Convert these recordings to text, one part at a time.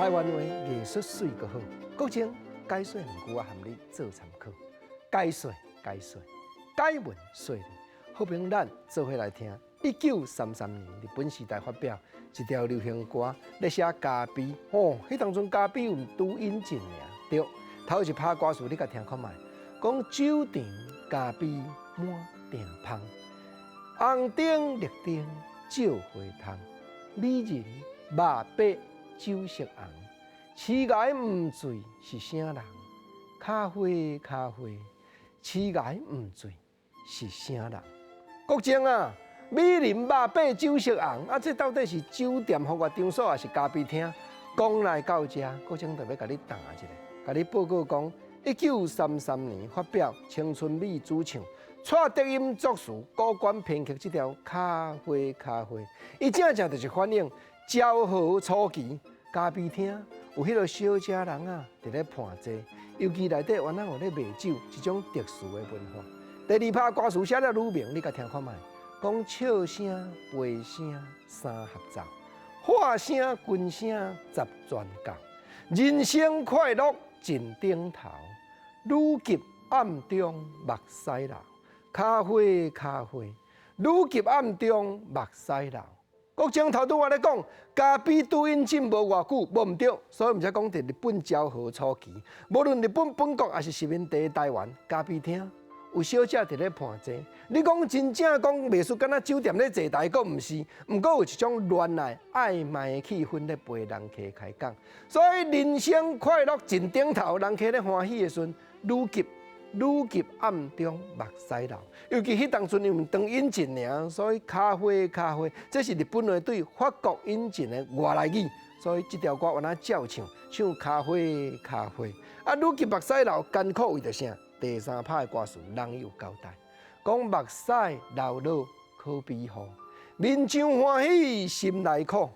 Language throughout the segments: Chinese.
台湾话艺术水阁好，国情解说两句啊，含你做参考。解说，解文说理。好朋友，咱做伙来听。1933年，日本时代发表一条流行歌，咧写咖啡。迄当阵咖啡有拄引进尔，对。头一拍歌词，你甲听看卖。讲酒场咖啡满鼎芳，红灯绿灯照花窗，美人目白酒色红，痴呆毋醉是啥人？咖啡，痴呆毋醉是啥人？国情啊，美人目白酒色红啊，这到底是酒店、服务场所，还是咖啡厅？讲来到这，国情特别甲你答一下，甲你报告讲，1933年发表青春美主唱。蔡德音作词，高管编曲这条《咖啡》，伊正就是反映昭和初期咖啡厅有迄个小姐人啊，伫咧盘坐，尤其内底原来有咧卖酒，一种特殊的文化。第二拍歌词写了女名，你甲听看卖，讲笑声、陪声三合奏，话声、军声十全教，人生快乐尽顶头，女急暗中目屎流。咖啡，女急暗中目屎流。国情头拄我咧讲，咖啡拄引进无偌久，无毋对，所以毋才讲伫日本昭和初期，无论日本本国还是殖民地台湾，咖啡厅有小姐伫咧盘坐。你讲真正讲艺术，敢若酒店咧坐台，佫毋是，毋过有一种恋爱暧昧的气氛咧陪人客开讲。所以人生快乐尽顶头，人客咧欢喜的时阵，女急暗中目屎流，尤其迄当阵因为当引进尔，所以咖啡，这是日本话对法国引进的外来语，所以这条歌原来照唱咖啡。啊，女急目屎流，艰苦为着啥？第三拍的歌词人有交代，讲目屎流落可比乎？面上欢喜心内苦，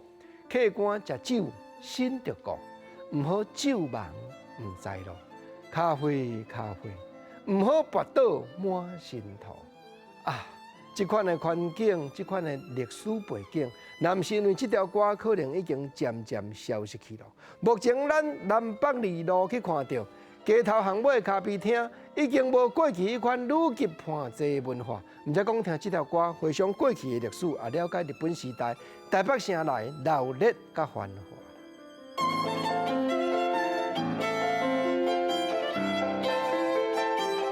客官食酒心着顾，毋好酒盲毋知路。咖啡。毋好跋倒满身土啊！这款的环境，这款的历史背景，南是因为这条歌可能已经渐渐消失去了。目前咱南北二路去看到街头巷尾咖啡厅，已经无过去迄款女级盘坐文化。毋才讲听这条歌，回想过去的历史，也了解日本时代台北城内闹热甲繁华。